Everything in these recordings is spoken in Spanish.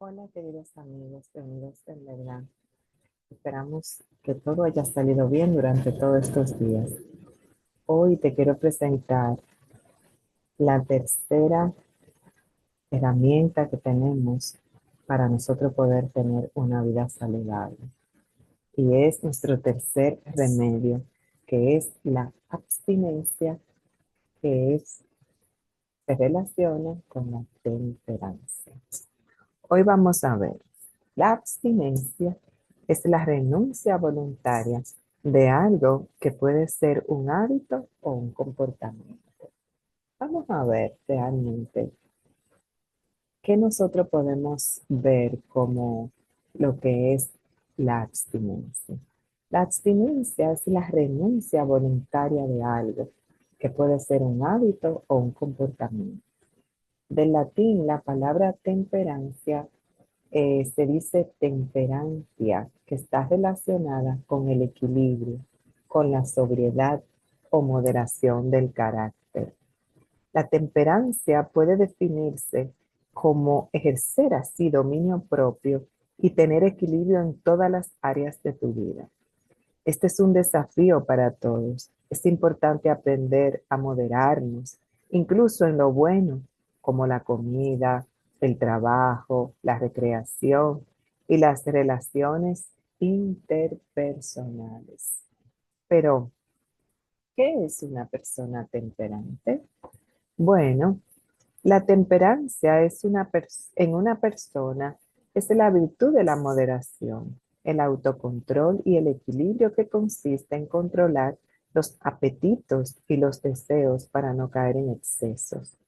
Hola, queridos amigos, bienvenidos en verdad. Esperamos que todo haya salido bien durante todos estos días. Hoy te quiero presentar la tercera herramienta que tenemos para nosotros poder tener una vida saludable. Y es nuestro tercer remedio, que es la abstinencia, que se relaciona con la temperancia. Hoy vamos a ver, la abstinencia es la renuncia voluntaria de algo que puede ser un hábito o un comportamiento. Vamos a ver realmente qué nosotros podemos ver como lo que es la abstinencia. La abstinencia es la renuncia voluntaria de algo que puede ser un hábito o un comportamiento. Del latín, la palabra temperancia se dice temperancia, que está relacionada con el equilibrio, con la sobriedad o moderación del carácter. La temperancia puede definirse como ejercer así dominio propio y tener equilibrio en todas las áreas de tu vida. Este es un desafío para todos. Es importante aprender a moderarnos, incluso en lo bueno, como la comida, el trabajo, la recreación y las relaciones interpersonales. Pero, ¿qué es una persona temperante? Bueno, la temperancia es en una persona es la virtud de la moderación, el autocontrol y el equilibrio que consiste en controlar los apetitos y los deseos para no caer en excesos.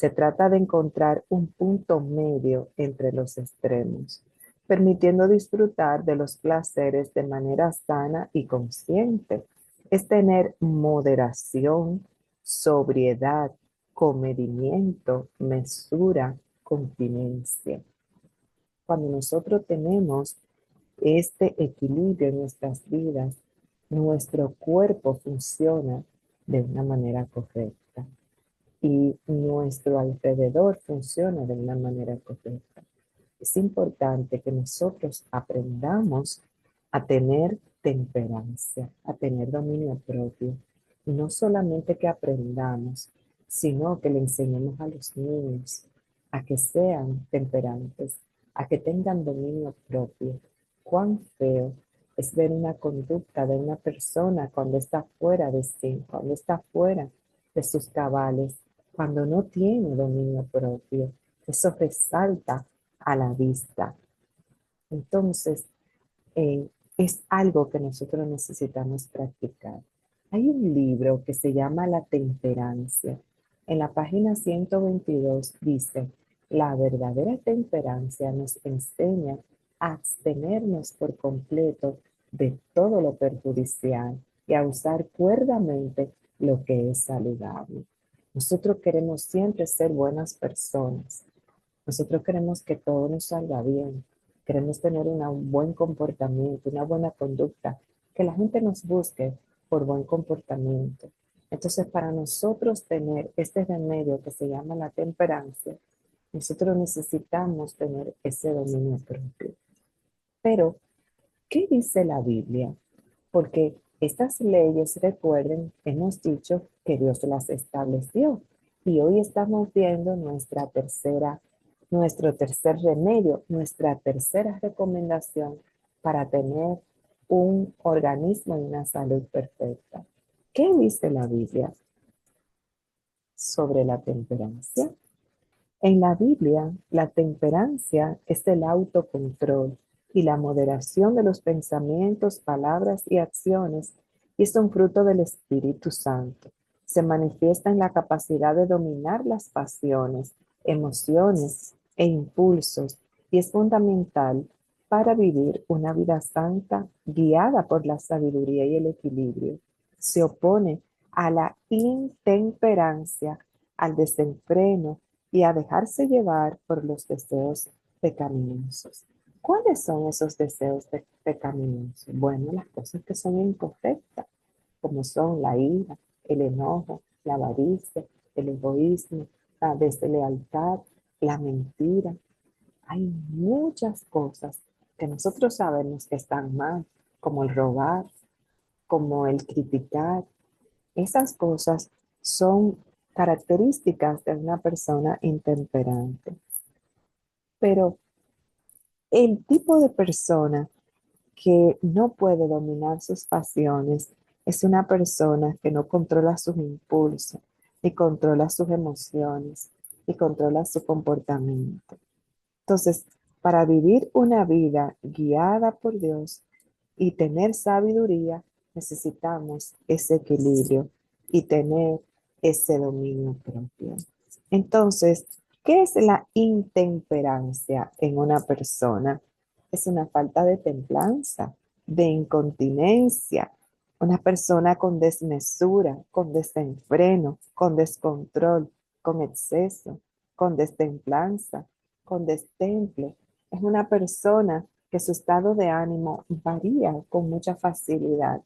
Se trata de encontrar un punto medio entre los extremos, permitiendo disfrutar de los placeres de manera sana y consciente. Es tener moderación, sobriedad, comedimiento, mesura, continencia. Cuando nosotros tenemos este equilibrio en nuestras vidas, nuestro cuerpo funciona de una manera correcta y nuestro alrededor funciona de una manera correcta. Es importante que nosotros aprendamos a tener temperancia, a tener dominio propio. Y no solamente que aprendamos, sino que le enseñemos a los niños a que sean temperantes, a que tengan dominio propio. Cuán feo es ver una conducta de una persona cuando está fuera de sí, cuando está fuera de sus cabales, cuando no tiene dominio propio. Eso resalta a la vista. Entonces, eh, es algo que nosotros necesitamos practicar. Hay un libro que se llama La Temperancia. En la página 122 dice, la verdadera temperancia nos enseña a abstenernos por completo de todo lo perjudicial y a usar cuerdamente lo que es saludable. Nosotros queremos siempre ser buenas personas. Nosotros queremos que todo nos salga bien, queremos tener un buen comportamiento, una buena conducta, que la gente nos busque por buen comportamiento. Entonces, para nosotros tener este remedio que se llama la temperancia, nosotros necesitamos tener ese dominio propio. Pero, ¿qué dice la Biblia? Porque estas leyes, recuerden, hemos dicho que Dios las estableció. Y hoy estamos viendo nuestro tercer remedio, nuestra tercera recomendación para tener un organismo y una salud perfecta. ¿Qué dice la Biblia sobre la temperancia? En la Biblia, la temperancia es el autocontrol y la moderación de los pensamientos, palabras y acciones, y es un fruto del Espíritu Santo. Se manifiesta en la capacidad de dominar las pasiones, emociones e impulsos, y es fundamental para vivir una vida santa guiada por la sabiduría y el equilibrio. Se opone a la intemperancia, al desenfreno y a dejarse llevar por los deseos pecaminosos. ¿Cuáles son esos deseos pecaminosos? Bueno, las cosas que son incorrectas, como son la ira, el enojo, la avaricia, el egoísmo, la deslealtad, la mentira. hay muchas cosas que nosotros sabemos que están mal, como el robar, como el criticar. Esas cosas son características de una persona intemperante. Pero el tipo de persona que no puede dominar sus pasiones es una persona que no controla sus impulsos, ni controla sus emociones, ni controla su comportamiento. Entonces, para vivir una vida guiada por Dios y tener sabiduría, necesitamos ese equilibrio y tener ese dominio propio. Entonces, ¿qué es la intemperancia en una persona? Es una falta de templanza, de incontinencia, una persona con desmesura, con desenfreno, con descontrol, con exceso, con destemplanza, con destemple. Es una persona que su estado de ánimo varía con mucha facilidad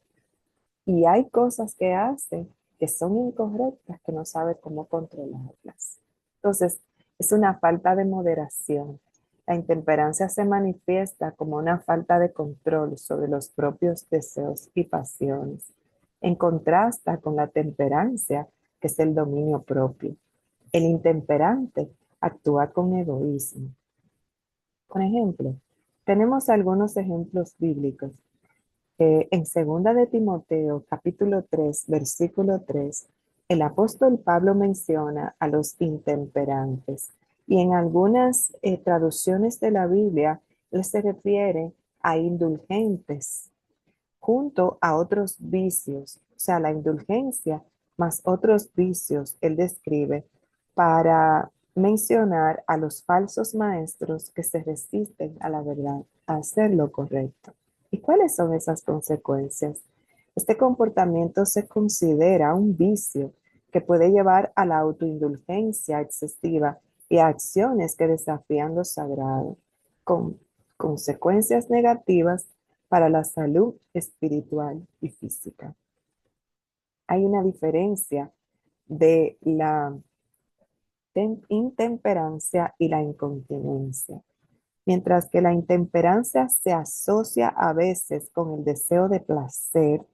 y hay cosas que hace que son incorrectas que no sabe cómo controlarlas. Entonces, es una falta de moderación. La intemperancia se manifiesta como una falta de control sobre los propios deseos y pasiones, en contrasta con la temperancia, que es el dominio propio. El intemperante actúa con egoísmo. Por ejemplo, tenemos algunos ejemplos bíblicos. En segunda de Timoteo, capítulo 3, versículo 3, el apóstol Pablo menciona a los intemperantes y en algunas traducciones de la Biblia él se refiere a indulgentes junto a otros vicios, o sea, la indulgencia más otros vicios, él describe para mencionar a los falsos maestros que se resisten a la verdad, a hacer lo correcto. ¿Y cuáles son esas consecuencias? Este comportamiento se considera un vicio que puede llevar a la autoindulgencia excesiva y a acciones que desafían lo sagrado, con consecuencias negativas para la salud espiritual y física. Hay una diferencia de la intemperancia y la incontinencia. Mientras que la intemperancia se asocia a veces con el deseo de placer,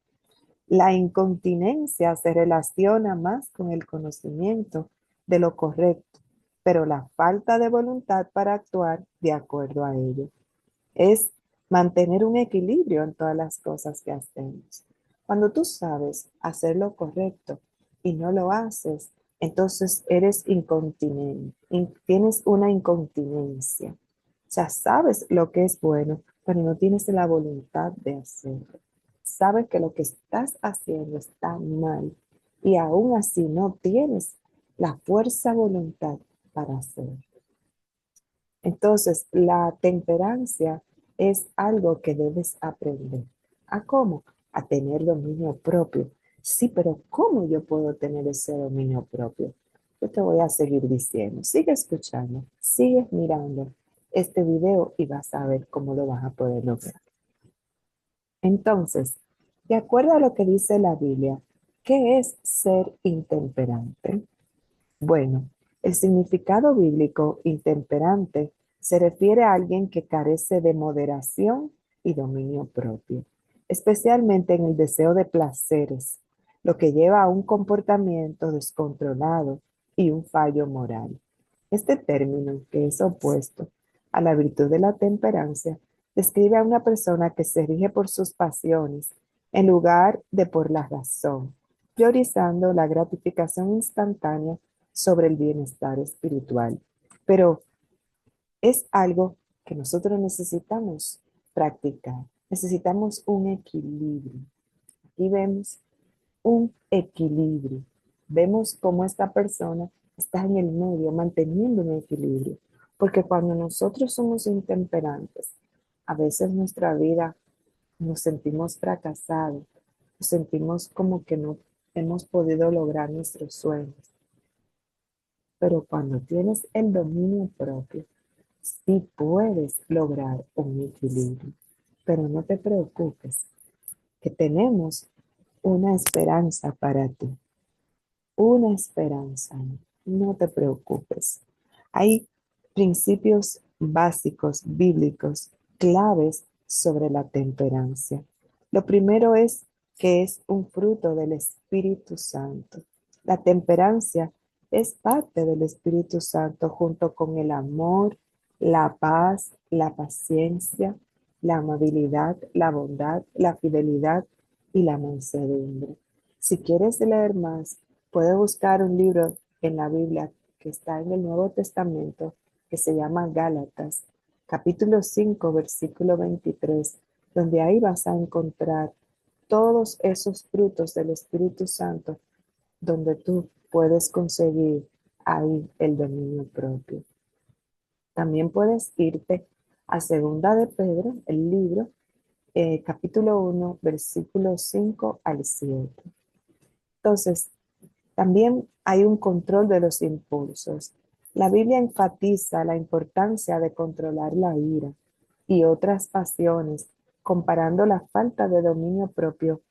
la incontinencia se relaciona más con el conocimiento de lo correcto, pero la falta de voluntad para actuar de acuerdo a ello. Es mantener un equilibrio en todas las cosas que hacemos. Cuando tú sabes hacer lo correcto y no lo haces, entonces eres incontinente, tienes una incontinencia. O sea, sabes lo que es bueno, pero no tienes la voluntad de hacerlo. Sabes que lo que estás haciendo está mal y aún así no tienes la fuerza voluntad para hacerlo. Entonces, la temperancia es algo que debes aprender. ¿A cómo? A tener dominio propio. Sí, pero ¿cómo yo puedo tener ese dominio propio? Yo te voy a seguir diciendo. Sigue escuchando, sigue mirando este video y vas a ver cómo lo vas a poder lograr. Entonces, de acuerdo a lo que dice la Biblia, ¿qué es ser intemperante? Bueno, el significado bíblico intemperante se refiere a alguien que carece de moderación y dominio propio, especialmente en el deseo de placeres, lo que lleva a un comportamiento descontrolado y un fallo moral. Este término, que es opuesto a la virtud de la temperancia, describe a una persona que se rige por sus pasiones en lugar de por la razón, priorizando la gratificación instantánea sobre el bienestar espiritual. Pero es algo que nosotros necesitamos practicar. Necesitamos un equilibrio. Aquí vemos un equilibrio. Vemos cómo esta persona está en el medio, manteniendo un equilibrio. Porque cuando nosotros somos intemperantes, a veces nuestra vida nos sentimos fracasados, nos sentimos como que no hemos podido lograr nuestros sueños. Pero cuando tienes el dominio propio, sí puedes lograr un equilibrio. Pero no te preocupes, que tenemos una esperanza para ti. Una esperanza. No te preocupes. Hay principios básicos bíblicos claves sobre la temperancia. Lo primero es que es un fruto del Espíritu Santo. La temperancia es parte del Espíritu Santo junto con el amor, la paz, la paciencia, la amabilidad, la bondad, la fidelidad y la mansedumbre. Si quieres leer más, puedes buscar un libro en la Biblia que está en el Nuevo Testamento que se llama Gálatas, capítulo 5, versículo 23, donde ahí vas a encontrar todos esos frutos del Espíritu Santo, donde tú puedes conseguir ahí el dominio propio. También puedes irte a Segunda de Pedro, el libro, capítulo 1, versículos 5 al 7. Entonces, también hay un control de los impulsos. La Biblia enfatiza la importancia de controlar la ira y otras pasiones, comparando la falta de dominio propio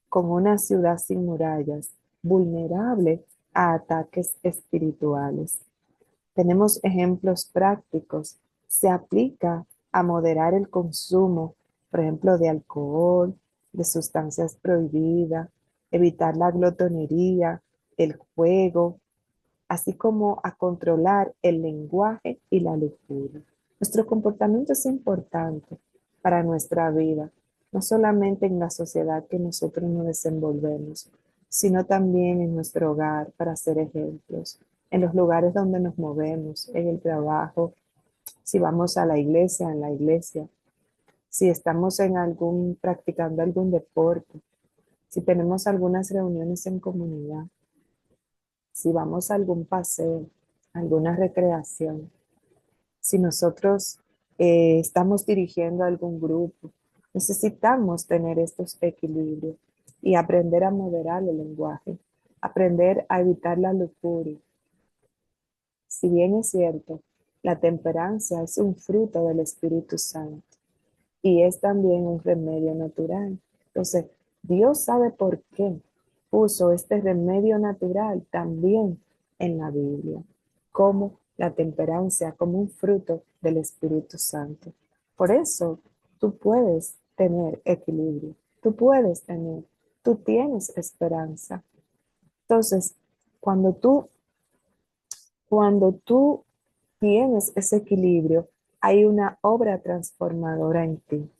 con una ciudad sin murallas, vulnerable a ataques espirituales. Tenemos ejemplos prácticos. Se aplica a moderar el consumo, por ejemplo, de alcohol, de sustancias prohibidas, evitar la glotonería, el juego, así como a controlar el lenguaje y la lujuria. Nuestro comportamiento es importante para nuestra vida, no solamente en la sociedad que nosotros nos desenvolvemos, sino también en nuestro hogar para ser ejemplos, en los lugares donde nos movemos, en el trabajo, si vamos a la iglesia, en la iglesia, si estamos en practicando algún deporte, si tenemos algunas reuniones en comunidad, si vamos a algún paseo, alguna recreación, si nosotros estamos dirigiendo algún grupo, necesitamos tener estos equilibrios y aprender a moderar el lenguaje, aprender a evitar la lujuria. Si bien es cierto, la temperancia es un fruto del Espíritu Santo y es también un remedio natural. Entonces, Dios sabe por qué puso este remedio natural también en la Biblia, como la temperancia, como un fruto del Espíritu Santo. Por eso, tú puedes tener equilibrio, tú tienes esperanza. Entonces, cuando tú cuando tú tienes ese equilibrio, hay una obra transformadora en ti.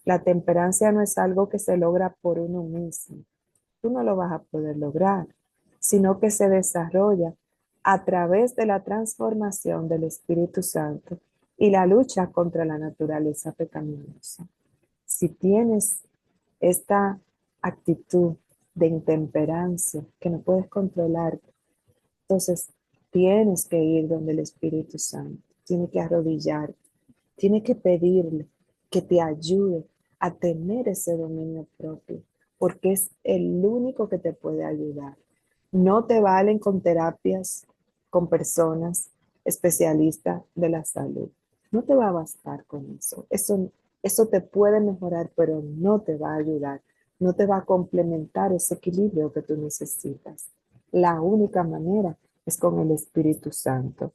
La temperancia no es algo que se logra por uno mismo. Tú no lo vas a poder lograr, sino que se desarrolla a través de la transformación del Espíritu Santo y la lucha contra la naturaleza pecaminosa. Si tienes esta actitud de intemperancia que no puedes controlar, entonces, tienes que ir donde el Espíritu Santo, tienes que arrodillar, tienes que pedirle que te ayude a tener ese dominio propio, porque es el único que te puede ayudar. No te valen con terapias, con personas especialistas de la salud. No te va a bastar con eso. Eso te puede mejorar, pero no te va a ayudar. No te va a complementar ese equilibrio que tú necesitas. La única manera es con el Espíritu Santo.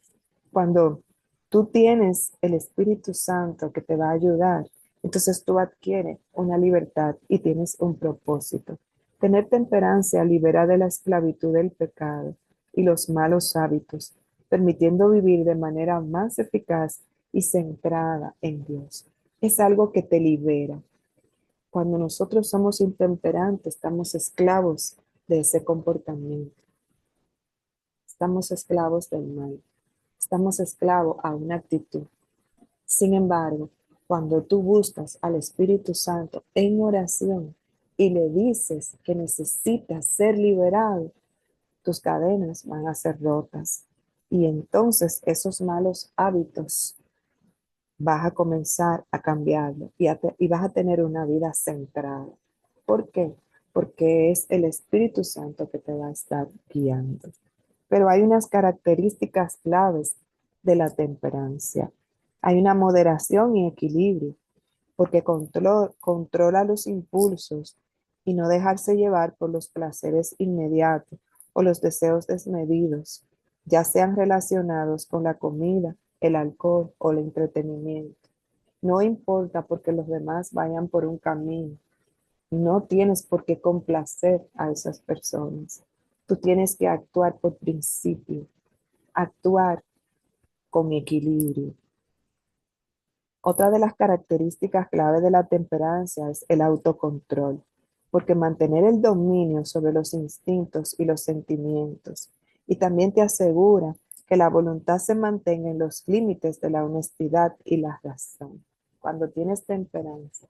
Cuando tú tienes el Espíritu Santo que te va a ayudar, entonces tú adquieres una libertad y tienes un propósito. Tener temperancia libera de la esclavitud del pecado y los malos hábitos, permitiendo vivir de manera más eficaz y centrada en Dios. Es algo que te libera. Cuando nosotros somos intemperantes, estamos esclavos de ese comportamiento. Estamos esclavos del mal. Estamos esclavos a una actitud. Sin embargo, cuando tú buscas al Espíritu Santo en oración y le dices que necesitas ser liberado, tus cadenas van a ser rotas. Y entonces esos malos hábitos vas a comenzar a cambiarlo y vas a tener una vida centrada. ¿Por qué? Porque es el Espíritu Santo que te va a estar guiando. Pero hay unas características claves de la temperancia. Hay una moderación y equilibrio, porque controla los impulsos y no dejarse llevar por los placeres inmediatos o los deseos desmedidos, ya sean relacionados con la comida, el alcohol o el entretenimiento. No importa porque los demás vayan por un camino. No tienes por qué complacer a esas personas. Tú tienes que actuar por principio, actuar con equilibrio. Otra de las características clave de la temperancia es el autocontrol, porque mantener el dominio sobre los instintos y los sentimientos, y también te asegura que la voluntad se mantenga en los límites de la honestidad y la razón. Cuando tienes temperancia,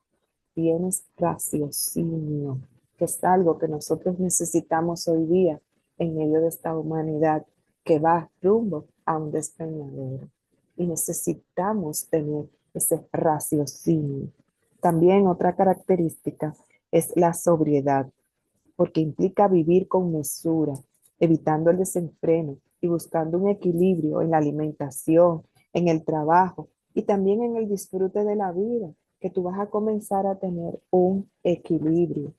tienes raciocinio, que es algo que nosotros necesitamos hoy día en medio de esta humanidad que va rumbo a un despeñadero. Y necesitamos tener ese raciocinio. También otra característica es la sobriedad, porque implica vivir con mesura, evitando el desenfreno y buscando un equilibrio en la alimentación, en el trabajo y también en el disfrute de la vida, que tú vas a comenzar a tener un equilibrio.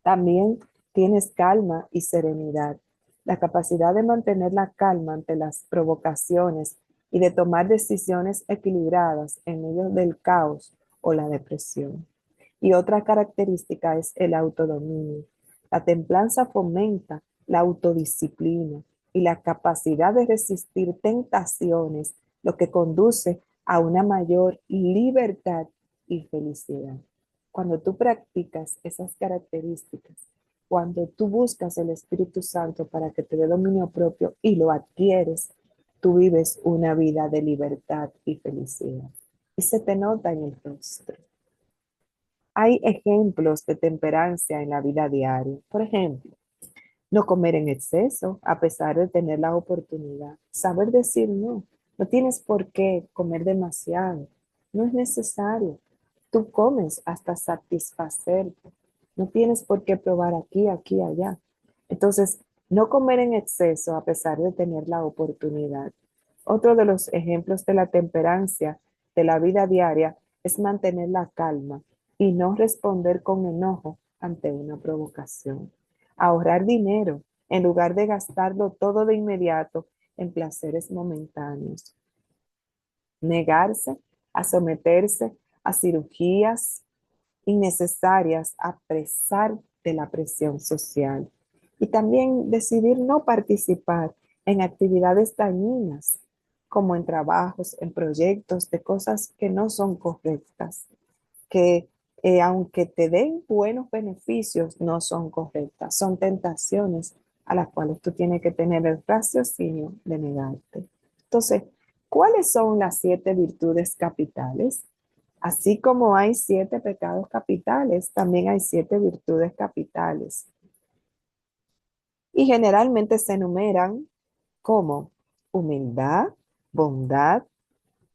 También tienes calma y serenidad, la capacidad de mantener la calma ante las provocaciones y de tomar decisiones equilibradas en medio del caos o la depresión. Y otra característica es el autodominio. La templanza fomenta la autodisciplina y la capacidad de resistir tentaciones, lo que conduce a una mayor libertad y felicidad. Cuando tú practicas esas características, cuando tú buscas el Espíritu Santo para que te dé dominio propio y lo adquieres, tú vives una vida de libertad y felicidad. Y se te nota en el rostro. Hay ejemplos de temperancia en la vida diaria. Por ejemplo, no comer en exceso a pesar de tener la oportunidad. Saber decir no. No tienes por qué comer demasiado. No es necesario. Tú comes hasta satisfacerte. No tienes por qué probar aquí, aquí, allá. Entonces, no comer en exceso a pesar de tener la oportunidad. Otro de los ejemplos de la temperancia de la vida diaria es mantener la calma y no responder con enojo ante una provocación. Ahorrar dinero en lugar de gastarlo todo de inmediato en placeres momentáneos. Negarse a someterse a cirugías innecesarias a pesar de la presión social. Y también decidir no participar en actividades dañinas, como en trabajos, en proyectos, de cosas que no son correctas, que aunque te den buenos beneficios, no son correctas, son tentaciones a las cuales tú tienes que tener el raciocinio de negarte. Entonces, ¿cuáles son las 7 virtudes capitales? Así como hay 7 pecados capitales, también hay 7 virtudes capitales. Y generalmente se enumeran como humildad, bondad,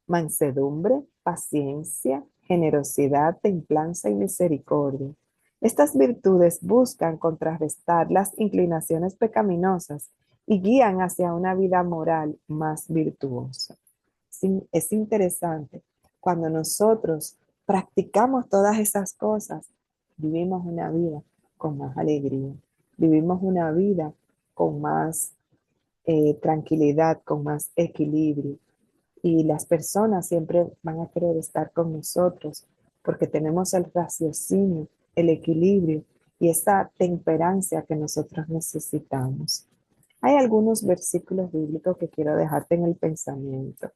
mansedumbre, paciencia, generosidad, templanza y misericordia. Estas virtudes buscan contrarrestar las inclinaciones pecaminosas y guían hacia una vida moral más virtuosa. Sí, es interesante. Cuando nosotros practicamos todas esas cosas, vivimos una vida con más alegría, vivimos una vida con más tranquilidad, con más equilibrio. Y las personas siempre van a querer estar con nosotros porque tenemos el raciocinio, el equilibrio y esa temperancia que nosotros necesitamos. Hay algunos versículos bíblicos que quiero dejarte en el pensamiento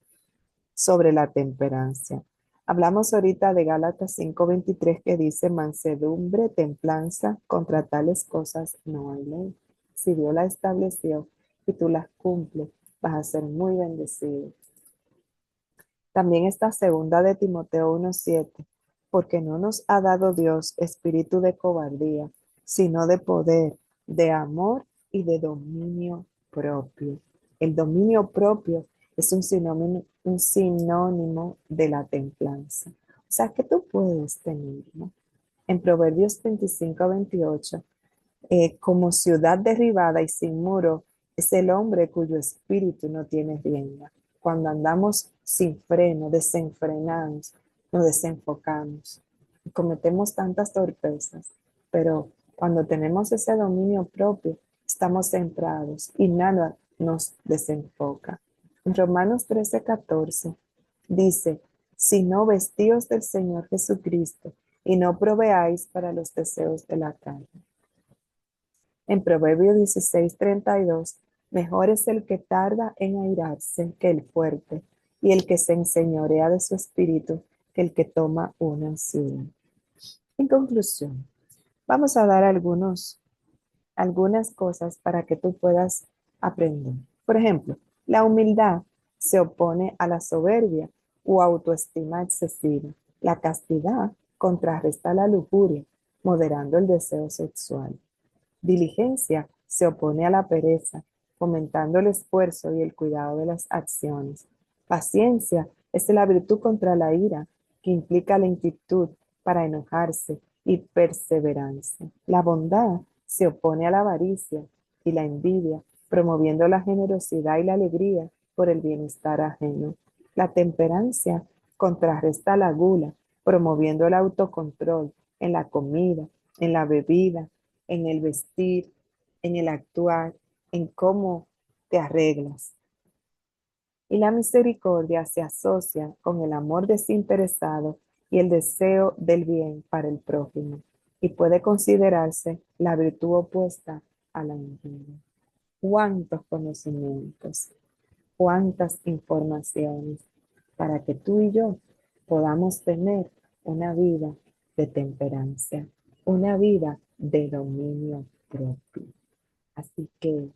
sobre la temperancia. Hablamos ahorita de Gálatas 5:23 que dice mansedumbre, templanza, contra tales cosas no hay ley. Si Dios la estableció y tú las cumples, vas a ser muy bendecido. También está segunda de Timoteo 1:7, porque no nos ha dado Dios espíritu de cobardía, sino de poder, de amor y de dominio propio. El dominio propio es un sinónimo de la templanza. O sea que tú puedes tenerlo. En Proverbios 25:28, como ciudad derribada y sin muro, es el hombre cuyo espíritu no tiene rienda. Cuando andamos sin freno, desenfrenados, nos desenfocamos y cometemos tantas torpezas, pero cuando tenemos ese dominio propio, estamos centrados y nada nos desenfoca. En Romanos 13:14 dice, si no vestíos del Señor Jesucristo y no proveáis para los deseos de la carne. En Proverbios 16:32, mejor es el que tarda en airarse que el fuerte, y el que se enseñorea de su espíritu que el que toma una ciudad. En conclusión, vamos a dar algunas cosas para que tú puedas aprender. Por ejemplo, la humildad se opone a la soberbia o autoestima excesiva. La castidad contrarresta la lujuria, moderando el deseo sexual. Diligencia se opone a la pereza, fomentando el esfuerzo y el cuidado de las acciones. Paciencia es la virtud contra la ira, que implica la inquietud para enojarse y perseverancia. La bondad se opone a la avaricia y la envidia, promoviendo la generosidad y la alegría por el bienestar ajeno. La temperancia contrarresta la gula, promoviendo el autocontrol en la comida, en la bebida, en el vestir, en el actuar, en cómo te arreglas. Y la misericordia se asocia con el amor desinteresado y el deseo del bien para el prójimo, y puede considerarse la virtud opuesta a la envidia. ¿Cuántos conocimientos, cuántas informaciones para que tú y yo podamos tener una vida de temperancia, una vida de dominio propio? Así que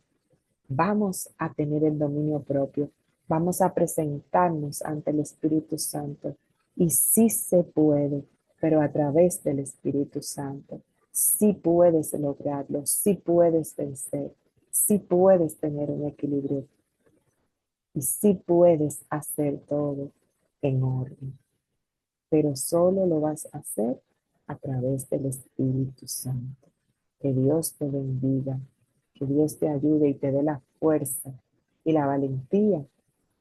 vamos a tener el dominio propio, vamos a presentarnos ante el Espíritu Santo y sí se puede, pero a través del Espíritu Santo. Sí puedes lograrlo, sí puedes vencer, sí puedes tener un equilibrio y sí puedes hacer todo en orden, pero solo lo vas a hacer a través del Espíritu Santo. Que Dios te bendiga, que Dios te ayude y te dé la fuerza y la valentía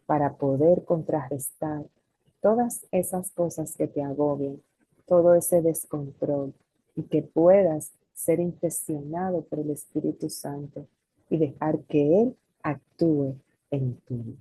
para poder contrarrestar todas esas cosas que te agobian, todo ese descontrol, y que puedas ser impresionado por el Espíritu Santo y dejar que Él actúe en ti.